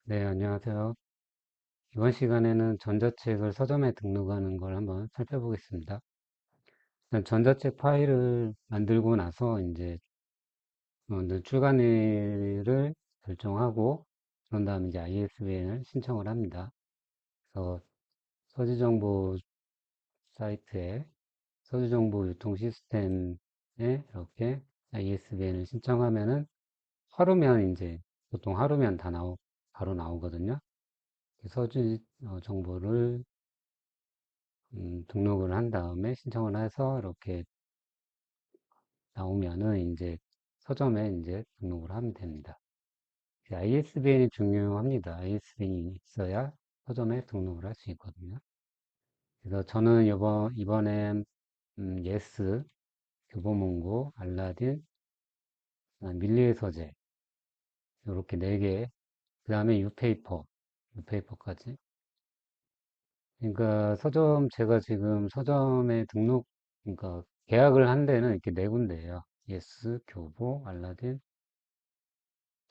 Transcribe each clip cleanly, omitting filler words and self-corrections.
네, 안녕하세요. 이번 시간에는 전자책을 서점에 등록하는 걸 한번 살펴보겠습니다. 일단 전자책 파일을 만들고 나서 이제 먼저 출간일을 결정하고 그런 다음에 이제 ISBN을 신청을 합니다. 그래서 서지정보 사이트에 서지정보 유통 시스템에 이렇게 ISBN을 신청하면은 하루면 이제 보통 하루면 바로 나오거든요. 서지 정보를 등록을 한 다음에 신청을 해서 이렇게 나오면은 이제 서점에 이제 등록을 하면 됩니다. ISBN이 중요합니다. ISBN이 있어야 서점에 등록을 할 수 있거든요. 그래서 저는 이번에 예스, 교보문고, 알라딘, 밀리의 서재 이렇게 네 개, 그 다음에 유페이퍼까지. 그러니까 제가 지금 서점에 그러니까 계약을 한 데는 이렇게 네 군데예요. 예스, 교보, 알라딘,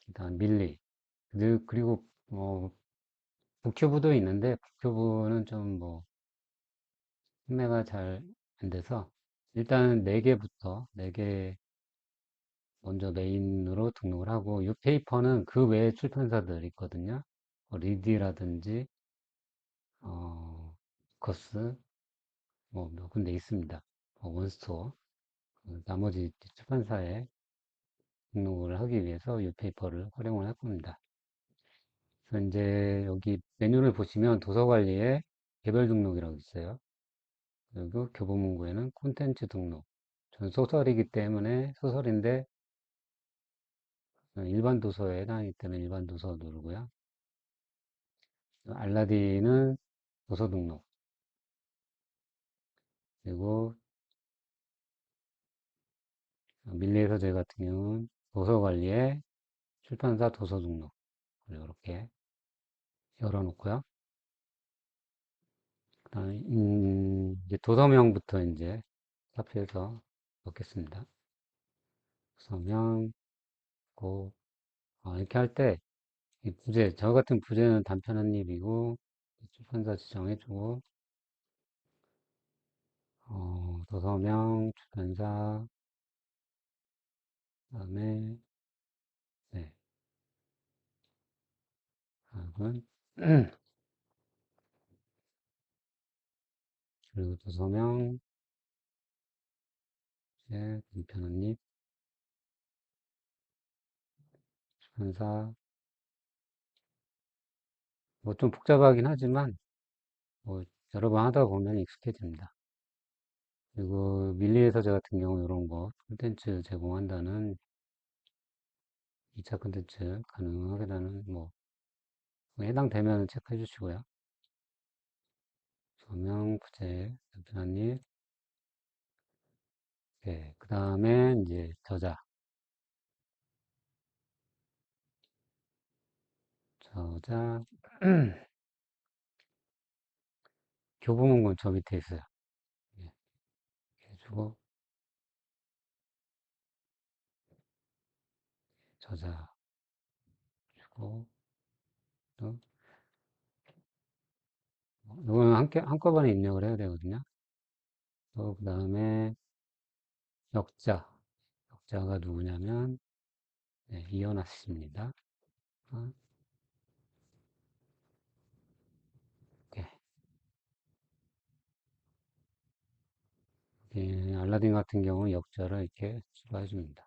그다음 밀리. 그리고 북큐브도 있는데 북큐브는 좀 뭐 판매가 잘 안 돼서 일단 네 개 먼저 메인으로 등록을 하고 유페이퍼는 그 외에 출판사들 있거든요. 리디라든지 거스 뭐 몇 군데 있습니다. 원스토어. 나머지 출판사에 등록을 하기 위해서 유페이퍼를 활용을 할 겁니다. 그래서 이제 여기 메뉴를 보시면 도서관리에 개별 등록이라고 있어요. 그리고 교보문고에는 콘텐츠 등록. 전 소설이기 때문에 소설인데 일반 도서에 해당하기 때문에 일반 도서 누르고요. 알라딘은 도서 등록. 그리고 밀리의 서재 같은 경우는 도서관리에 출판사 도서 등록. 이렇게 열어놓고요. 그다음에 이제 도서명부터 이제 탑에서 넣겠습니다. 도서명, 고, 이렇게 할 때, 저 같은 부제는 단편 한 입이고, 출판사 지정해주고, 도서명, 출판사, 그다음에, 네, 다음은, 그리고 도서명, 이제 단편 한 입, 출판사, 뭐 좀 복잡하긴 하지만, 뭐 여러 번 하다 보면 익숙해집니다. 그리고 밀리의 서재 같은 경우 이런 거 콘텐츠 제공한다는 2차 콘텐츠 가능하게다는 뭐 해당되면 체크해 주시고요. 조명, 부재, 단편한입. 네, 그 다음에 이제 저자, 교보문고는 저 밑에 있어요. 예, 이렇게 해주고 저자 주고 또 이거는 한꺼번에 입력을 해야 되거든요. 또 그 다음에 역자, 역자가 누구냐면 네, 이현아 씨입니다. 어, 네. 알라딘 같은 경우는 역자를 이렇게 추가해 줍니다.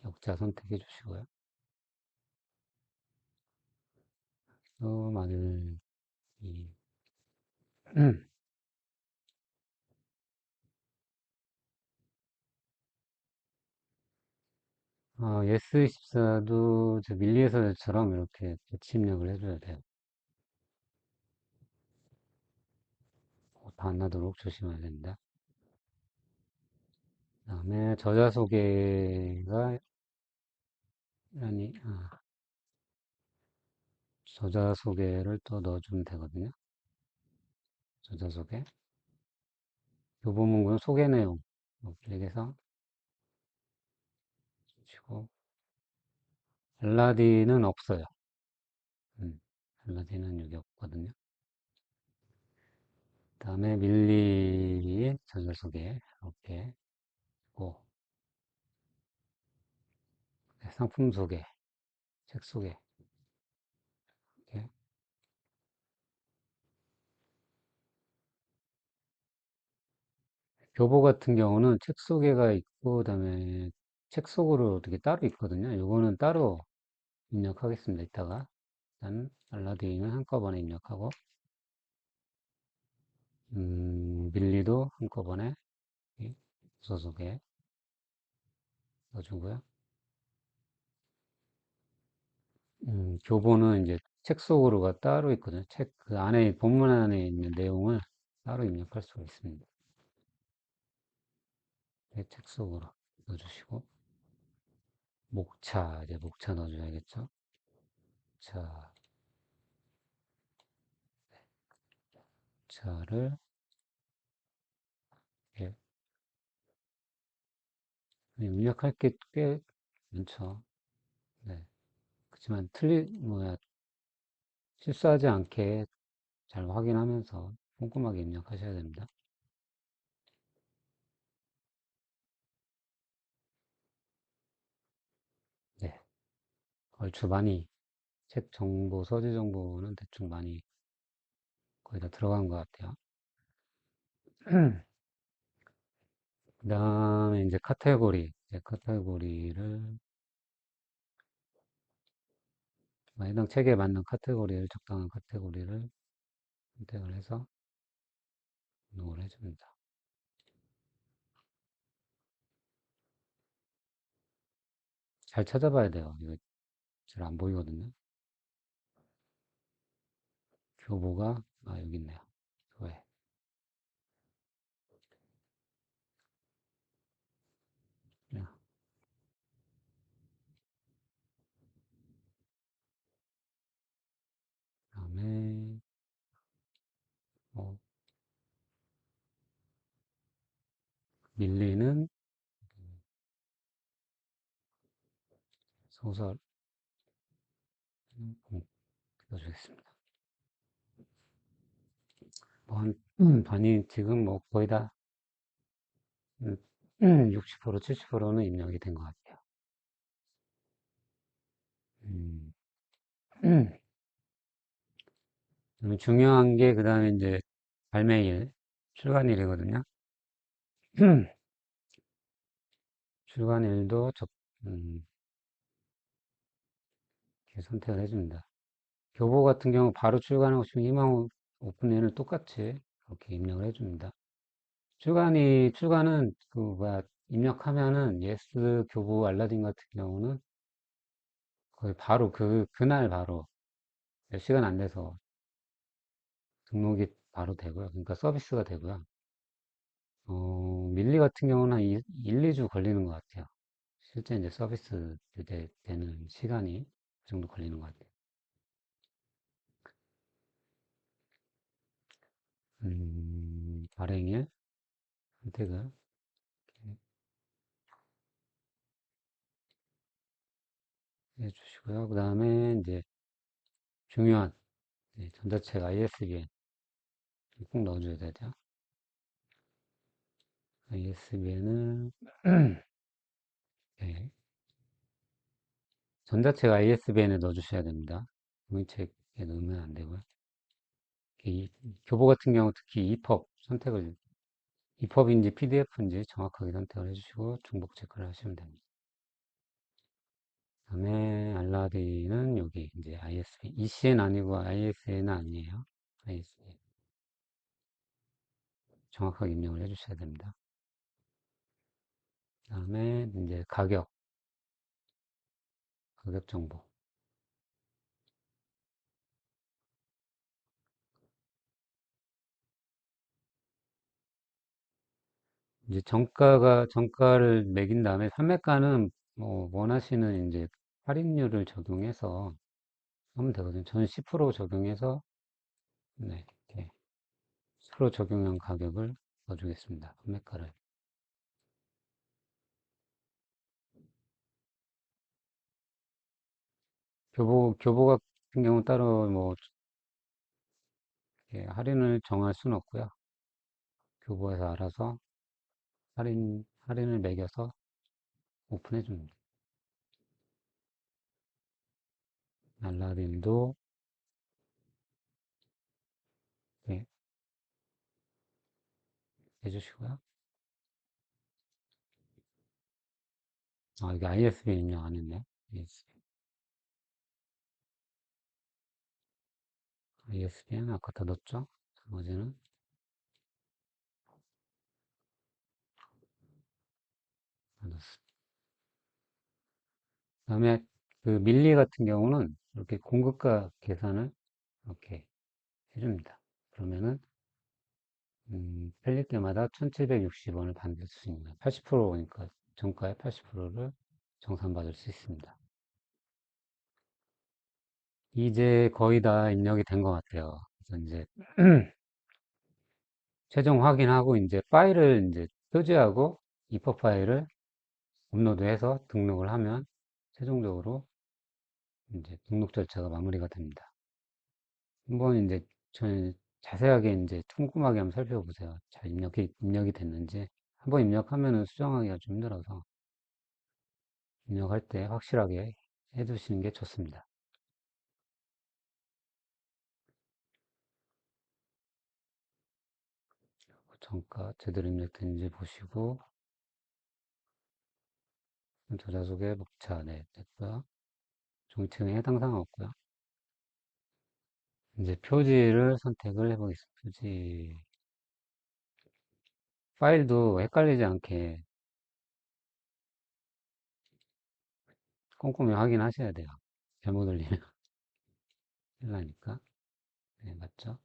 역자 선택해 주시고요. 또 만일 이 예스24도 밀리에서처럼 이렇게 배치 입력을 해줘야 돼요. 다 안 나도록 조심해야 됩니다. 그 다음에 저자 소개가, 아니, 저자 소개를 또 넣어주면 되거든요. 저자 소개. 교보문고는 소개 내용. 클릭해서 주시고, 알라딘은 없어요. 알라딘은 여기 없거든요. 다음에 밀리의 전설 소개, 이렇게, 고, 네, 상품 소개, 책 소개, 이렇게. 교보 같은 경우는 책 소개가 있고, 그다음에 책 속으로 어떻게 따로 있거든요. 요거는 따로 입력하겠습니다. 이따가. 일단 알라딘은 한꺼번에 입력하고, 밀리도 한꺼번에 이 부서 소개 넣어주고요. 교보는 이제 책 속으로가 따로 있거든요. 책 그 안에 본문 안에 있는 내용을 따로 입력할 수가 있습니다. 네, 책 속으로 넣어주시고 목차 이제 목차 넣어줘야겠죠. 자, 차를 이렇게 입력할 게 꽤 많죠. 네. 그렇지만 실수하지 않게 잘 확인하면서 꼼꼼하게 입력하셔야 됩니다. 네. 얼추 많이 책 정보, 서재 정보는 대충 많이 거의 다 들어간 것 같아요. 그 다음에 이제 카테고리를, 해당 책에 맞는 적당한 카테고리를 선택을 해서 등록을 해줍니다. 잘 찾아봐야 돼요. 이거 잘 안 보이거든요. 교보가, 여기 있네요. 교회. 그 다음에, 뭐, 밀리는 소설, 넣어주겠습니다. 뭐, 반이 지금 뭐 거의 다, 60%, 70%는 입력이 된 것 같아요. 음, 중요한 게, 그 다음에 이제 발매일, 출간일이거든요. 출간일도 이렇게 선택을 해줍니다. 교보 같은 경우 바로 출간하고 싶으면 희망 오픈에는 똑같이 이렇게 입력을 해줍니다. 출간은 입력하면은 예스 교보 알라딘 같은 경우는 거의 바로 그날 바로 몇 시간 안 돼서 등록이 바로 되고요. 그러니까 서비스가 되고요. 밀리 같은 경우는 1, 2주 걸리는 것 같아요. 실제 이제 서비스 되는 시간이 그 정도 걸리는 것 같아요. 발행일 선택을 해주시고요. 그 다음에 이제 중요한 전자책 ISBN 꼭 넣어줘야 되죠. ISBN은 전자책 ISBN에 넣어주셔야 됩니다. 종이책에 넣으면 안 되고요. 교보 같은 경우 특히 EPUB 선택을 EPUB인지 PDF인지 정확하게 선택을 해주시고 중복 체크를 하시면 됩니다. 그다음에 알라딘은 여기 이제 ISBN, ECN 아니고 ISN은 아니에요. ISBN 정확하게 입력을 해주셔야 됩니다. 그다음에 이제 가격 정보. 이제 정가를 매긴 다음에 판매가는 뭐 원하시는 이제 할인율을 적용해서 하면 되거든요. 저는 10% 적용해서 네, 이렇게 10% 적용한 가격을 넣어주겠습니다. 판매가를. 교보 같은 경우는 따로 뭐, 이렇게 할인을 정할 수는 없고요. 교보에서 알아서 할인을 매겨서 오픈해 줍니다. 알라딘도, 예, 해주시고요. 아, 이게 ISBN 입력 안 했네. ISBN 아까 다 넣었죠? 나머지는 다 넣었습니다. 그다음에 그 밀리 같은 경우는 이렇게 공급가 계산을 이렇게 해줍니다. 그러면은 팔릴 때마다 1760원을 받을 수 있는 거예요. 80%니까 정가의 80%를 정산받을 수 있습니다. 이제 거의 다 입력이 된 것 같아요. 그래서 이제 최종 확인하고 이제 파일을 이제 표지하고 입력 파일을 업로드해서 등록을 하면 최종적으로 이제 등록 절차가 마무리가 됩니다. 한번 이제 저는 자세하게 이제 꼼꼼하게 한번 살펴보세요. 잘 입력이 됐는지. 한번 입력하면은 수정하기가 좀 힘들어서 입력할 때 확실하게 해두시는 게 좋습니다. 정가 제대로 입력됐는지 보시고 저자소개 목차 네 됐고요. 종층에 해당 사항 없고요. 이제 표지를 선택을 해보겠습니다. 표지 파일도 헷갈리지 않게 꼼꼼히 확인하셔야 돼요. 잘못 올리면 큰일 나니까. 네, 맞죠?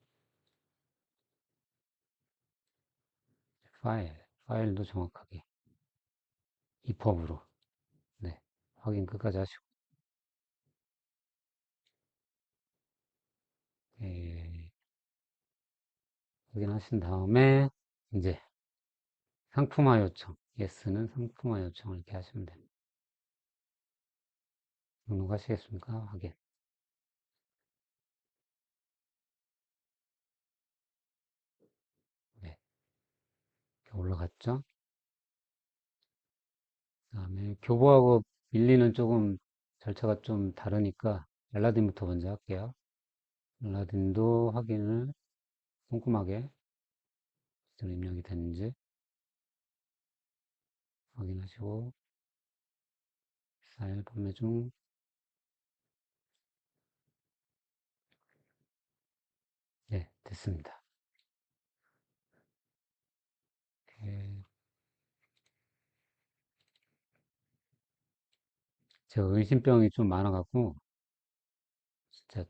파일도 정확하게 EPUB으로 네, 확인 끝까지 하시고 예, 확인하신 다음에 이제 상품화 요청 예스는 상품화 요청을 이렇게 하시면 됩니다. 등록하시겠습니까? 확인. 네, 이렇게 올라갔죠? 그 다음에 교보하고 밀리는 조금 절차가 좀 다르니까 알라딘부터 먼저 할게요. 알라딘도 확인을 꼼꼼하게 제대로 입력이 됐는지 확인하시고 파일 판매 중 네, 됐습니다. 예, 제가 의심병이 좀 많아갖고 진짜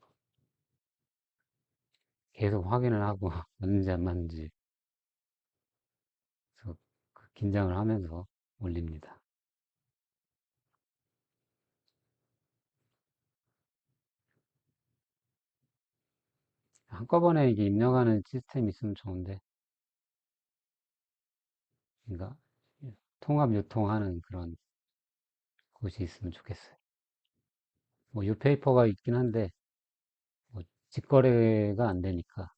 계속 확인을 하고 맞는지 안 맞는지 그래서 그 긴장을 하면서 올립니다. 한꺼번에 이게 입력하는 시스템이 있으면 좋은데 그러니까 통합 유통하는 그런 곳이 있으면 좋겠어요. 뭐 유페이퍼가 있긴 한데 뭐 직거래가 안 되니까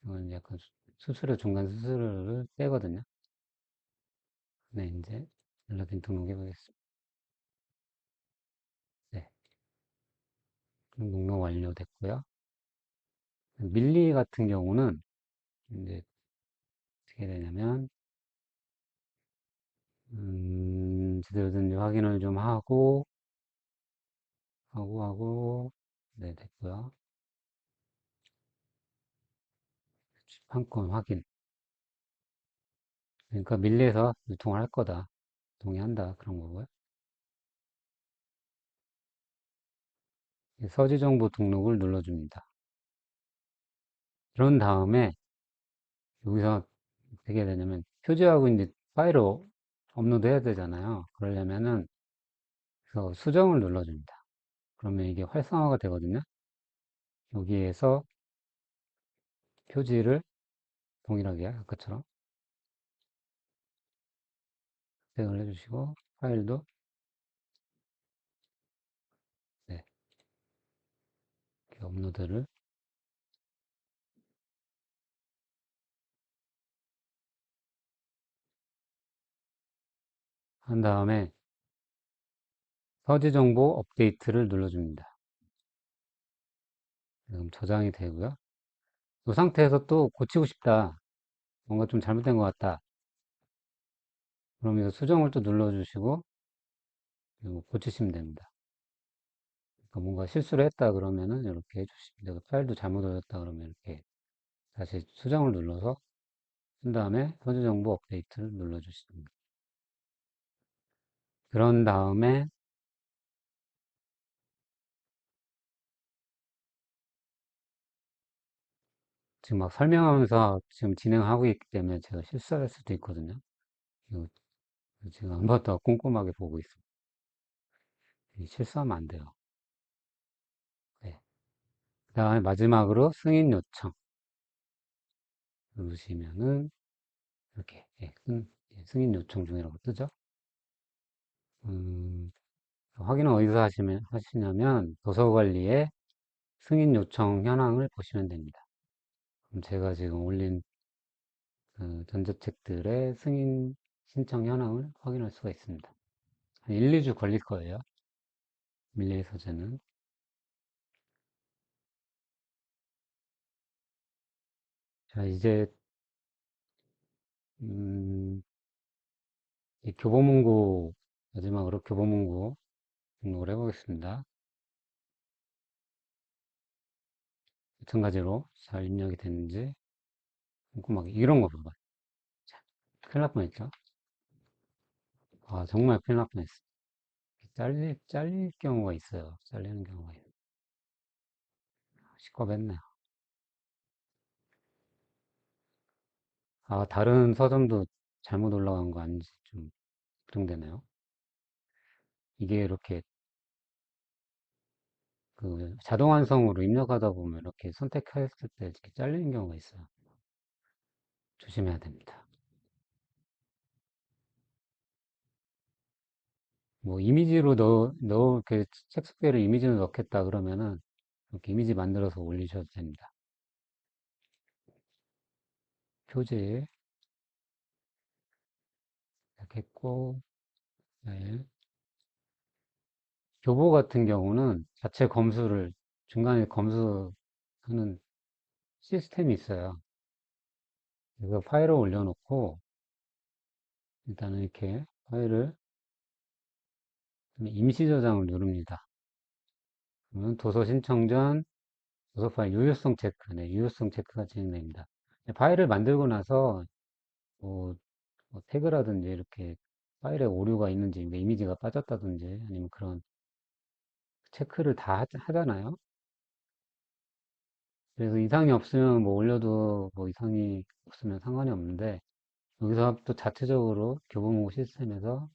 이건 약간 수수료 중간 수수료를 떼거든요. 네, 이제 연락인 등록해 보겠습니다. 네, 등록 완료됐고요. 밀리 같은 경우는 이제 어떻게 되냐면 제대로 된지 확인을 좀 하고 네, 됐고요. 판권 확인. 그러니까 밀리에서 유통을 할 거다. 동의한다. 그런 거고요. 서지 정보 등록을 눌러줍니다. 그런 다음에 여기서 어떻게 되냐면 표지하고 이제 파일을 업로드 해야 되잖아요. 그러려면은 그래서 수정을 눌러줍니다. 그러면 이게 활성화가 되거든요. 여기에서 표지를 동일하게 아까처럼 선택을 해주시고 파일도 네, 업로드를 한 다음에 서지 정보 업데이트를 눌러줍니다. 그럼 저장이 되고요. 이 상태에서 또 고치고 싶다. 뭔가 좀 잘못된 것 같다. 그러면 수정을 또 눌러주시고 그리고 고치시면 됩니다. 그러니까 뭔가 실수를 했다 그러면은 이렇게 해주시면 되고 파일도 잘못 올렸다 그러면 이렇게 다시 수정을 눌러서 한 다음에 서지 정보 업데이트를 눌러주십니다. 그런 다음에 지금 막 설명하면서 지금 진행하고 있기 때문에 제가 실수할 수도 있거든요. 이거 지금 안 봤다가 꼼꼼하게 보고 있습니다. 실수하면 안 돼요. 네. 그 다음에 마지막으로 승인 요청 누르시면은 이렇게 승인 요청 중이라고 뜨죠. 음, 확인은 어디서 하시냐면 도서관리에 승인 요청 현황을 보시면 됩니다. 그럼 제가 지금 올린 그 전자책들의 승인 신청 현황을 확인할 수가 있습니다. 한 1, 2주 걸릴 거예요. 밀리의 서재는. 자, 이제 음, 이 교보문고 마지막으로 교보문고 등록을 해보겠습니다. 마찬가지로 잘 입력이 됐는지 꼼꼼하게 이런 거 봐봐요. 자, 큰일 날 뻔했죠? 아, 정말 큰일 날 뻔했어. 잘릴 경우가 있어요. 잘리는 경우가 있어요. 시겁했네요. 아, 다른 서점도 잘못 올라간 거 아닌지 좀 걱정되네요. 이게 이렇게 그 자동 완성으로 입력하다 보면 이렇게 선택했을 때 이렇게 잘리는 경우가 있어요. 조심해야 됩니다. 뭐 이미지로 그 책 속에를 이미지로 넣겠다 그러면은 이렇게 이미지 만들어서 올리셔도 됩니다. 표지 이렇게 했고, 네. 교보 같은 경우는 자체 검수를 중간에 검수하는 시스템이 있어요. 그래서 파일을 올려놓고 일단은 이렇게 파일을 임시 저장을 누릅니다. 그러면 도서 신청 전 도서 파일 유효성 체크, 네, 유효성 체크가 진행됩니다. 파일을 만들고 나서 뭐, 뭐 태그라든지 이렇게 파일에 오류가 있는지, 뭐 이미지가 빠졌다든지 아니면 그런 체크를 다 하잖아요. 그래서 이상이 없으면 뭐 올려도 뭐 이상이 없으면 상관이 없는데 여기서 또 자체적으로 교보문고 시스템에서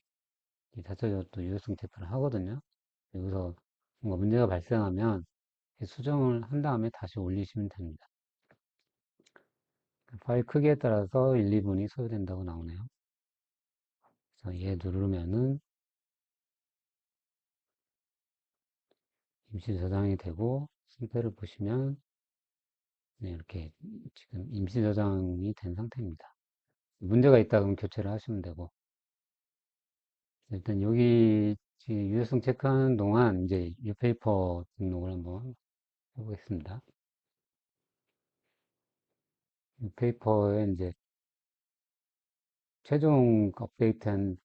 자체적으로 또 유효성 체크를 하거든요. 여기서 뭔가 문제가 발생하면 수정을 한 다음에 다시 올리시면 됩니다. 파일 크기에 따라서 1, 2분이 소요된다고 나오네요. 그래서 얘 누르면은 임시 저장이 되고 상태를 보시면 네, 이렇게 지금 임시 저장이 된 상태입니다. 문제가 있다 그러면 교체를 하시면 되고 일단 여기 유효성 체크하는 동안 이제 뉴페이퍼 등록을 한번 해보겠습니다. 뉴페이퍼에 이제 최종 업데이트된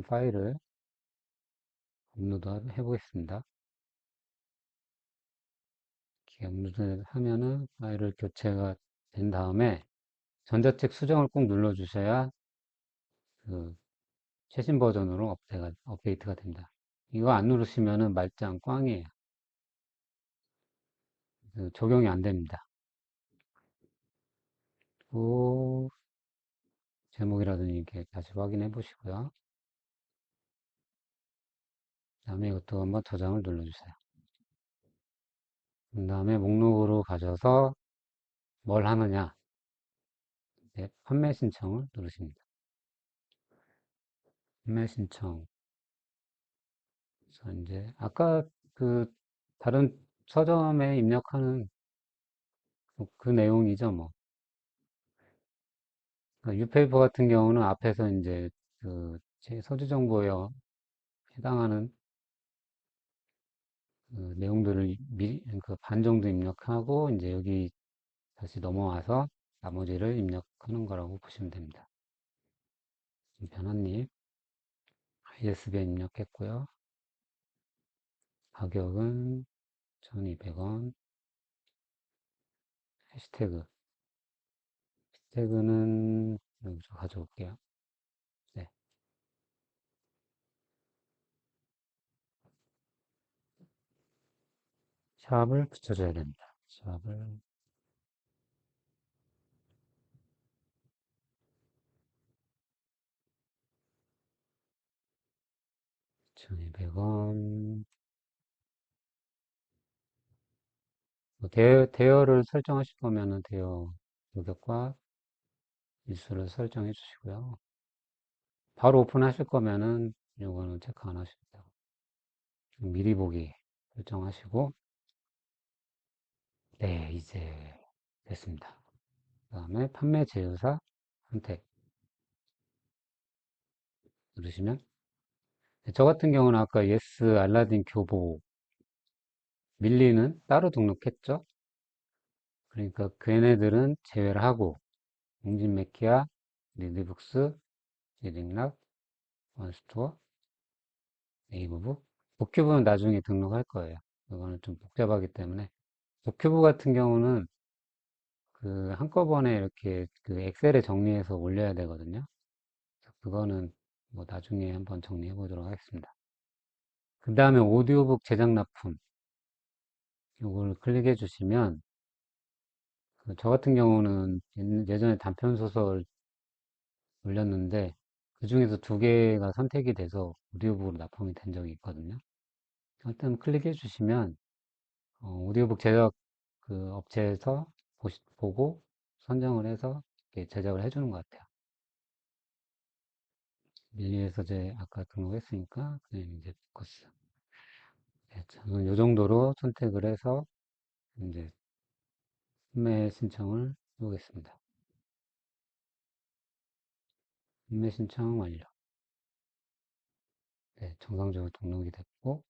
파일을 업로드 해보겠습니다. 이렇게 업로드 하면은 파일을 교체가 된 다음에 전자책 수정을 꼭 눌러주셔야 그 최신 버전으로 업데이트가 됩니다. 이거 안 누르시면은 말짱 꽝이에요. 적용이 안 됩니다. 또 제목이라든지 이렇게 다시 확인해 보시고요. 그 다음에 이것도 한번 저장을 눌러주세요. 그 다음에 목록으로 가셔서 뭘 하느냐. 네, 판매 신청을 누르십니다. 판매 신청. 그래서 이제 아까 그 다른 서점에 입력하는 그 내용이죠, 뭐. 그러니까 뉴페이퍼 같은 경우는 앞에서 이제 그 제 서류 정보에 해당하는 그 내용들을 미리 그 반 정도 입력하고 이제 여기 다시 넘어와서 나머지를 입력하는 거라고 보시면 됩니다. 변환입 ISBN 입력했고요. 가격은 1200원. 해시태그는 여기서 가져올게요. 네. 샵을 붙여줘야 됩니다. 샵을 1200원. 대여를 설정하실 거면은 대여 가격과 일수를 설정해 주시고요. 바로 오픈하실 거면은 이거는 체크 안 하셔도 되고 미리 보기 설정하시고 네, 이제 됐습니다. 그 다음에 판매 제휴사 선택 누르시면 네, 저 같은 경우는 아까 예스 알라딘 교보 밀리는 따로 등록했죠. 그러니까 걔네들은 제외를 하고 웅진메키아, 리드북스, 리딩락, 원스토어, 네이버북, 북큐브는 나중에 등록할 거예요. 이거는 좀 복잡하기 때문에 북큐브 같은 경우는 그 한꺼번에 이렇게 그 엑셀에 정리해서 올려야 되거든요. 그거는 뭐 나중에 한번 정리해 보도록 하겠습니다. 그 다음에 오디오북 제작 납품 이걸 클릭해 주시면 그저 같은 경우는 예전에 단편 소설 올렸는데 그 중에서 두 개가 선택이 돼서 오디오북으로 납품이 된 적이 있거든요. 일단 클릭해 주시면 오디오북 제작 그 업체에서 보고 선정을 해서 이렇게 제작을 해주는 것 같아요. 밀리에서 제 아까 등록했으니까 그냥 이제 포커스. 네, 저는 이 정도로 선택을 해서 이제 판매 신청을 해보겠습니다. 판매 신청 완료. 네, 정상적으로 등록이 됐고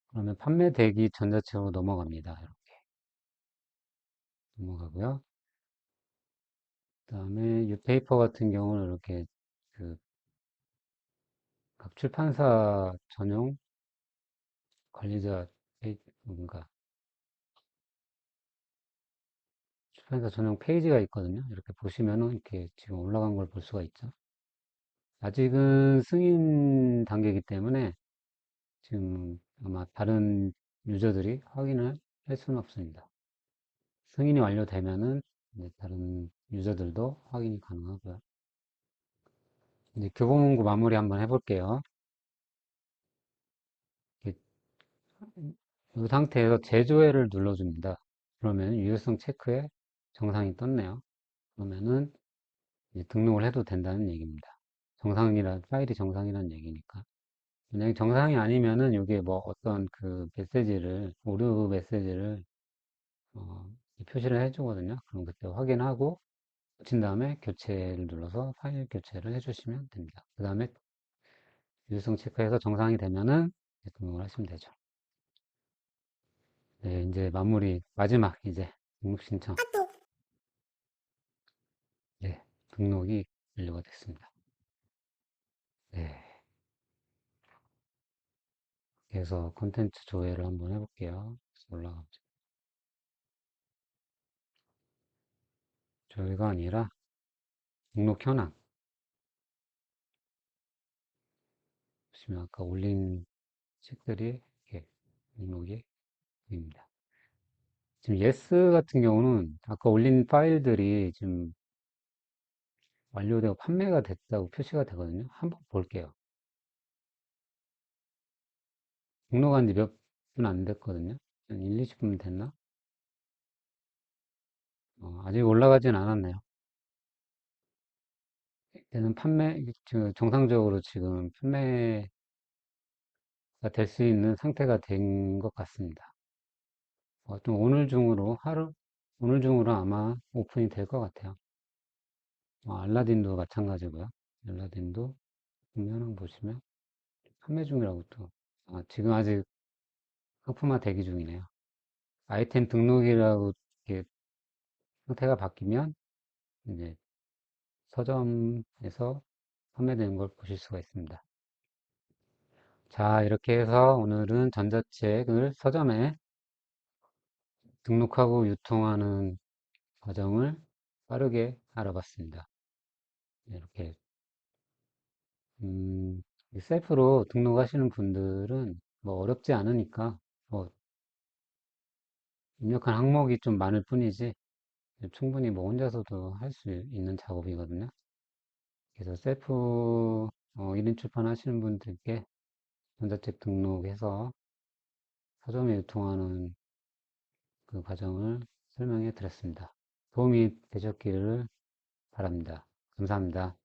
그러면 판매 대기 전자책으로 넘어갑니다. 이렇게 넘어가고요. 그 다음에 뉴페이퍼 같은 경우는 이렇게 그 각 출판사 전용 관리자 뭔가 출판사 전용 페이지가 있거든요. 이렇게 보시면은 이렇게 지금 올라간 걸 볼 수가 있죠. 아직은 승인 단계이기 때문에 지금 아마 다른 유저들이 확인을 할 수는 없습니다. 승인이 완료되면은 이제 다른 유저들도 확인이 가능하고요. 이제 교보문고 마무리 한번 해볼게요. 이 상태에서 제조회를 눌러줍니다. 그러면 유효성 체크에 정상이 떴네요. 그러면은 이제 등록을 해도 된다는 얘기입니다. 파일이 정상이라는 얘기니까. 만약에 정상이 아니면은 이게 뭐 어떤 그 메시지를, 오류 메시지를, 어, 표시를 해주거든요. 그럼 그때 확인하고, 고친 다음에 교체를 눌러서 파일 교체를 해주시면 됩니다. 그 다음에 유효성 체크해서 정상이 되면은 이제 등록을 하시면 되죠. 네, 이제 마무리, 마지막 이제 등록 신청. 네, 등록이 완료가 됐습니다. 네. 그래서 콘텐츠 조회를 한번 해볼게요. 올라가죠. 조회가 아니라 등록 현황. 보시면 아까 올린 책들이 이렇게 목록이 보입니다. 지금 예스 같은 경우는 아까 올린 파일들이 지금 완료되고 판매가 됐다고 표시가 되거든요. 한번 볼게요. 등록한 지 몇 분 안 됐거든요. 한 1, 20분 됐나? 아직 올라가진 않았네요. 얘는 정상적으로 지금 판매가 될 수 있는 상태가 된 것 같습니다. 좀 오늘 중으로 아마 오픈이 될 것 같아요. 알라딘도 마찬가지고요. 알라딘도 보면 보시면 판매 중이라고 또, 지금 아직 상품화 대기 중이네요. 아이템 등록이라고 이렇게 형태가 바뀌면 이제 서점에서 판매되는 걸 보실 수가 있습니다. 자, 이렇게 해서 오늘은 전자책을 서점에 등록하고 유통하는 과정을 빠르게 알아봤습니다. 이렇게 음, 셀프로 등록하시는 분들은 뭐 어렵지 않으니까 뭐 입력한 항목이 좀 많을 뿐이지 충분히 뭐 혼자서도 할 수 있는 작업이거든요. 그래서 셀프 1인 출판 하시는 분들께 전자책 등록해서 서점에 유통하는 그 과정을 설명해 드렸습니다. 도움이 되셨기를 바랍니다. 감사합니다.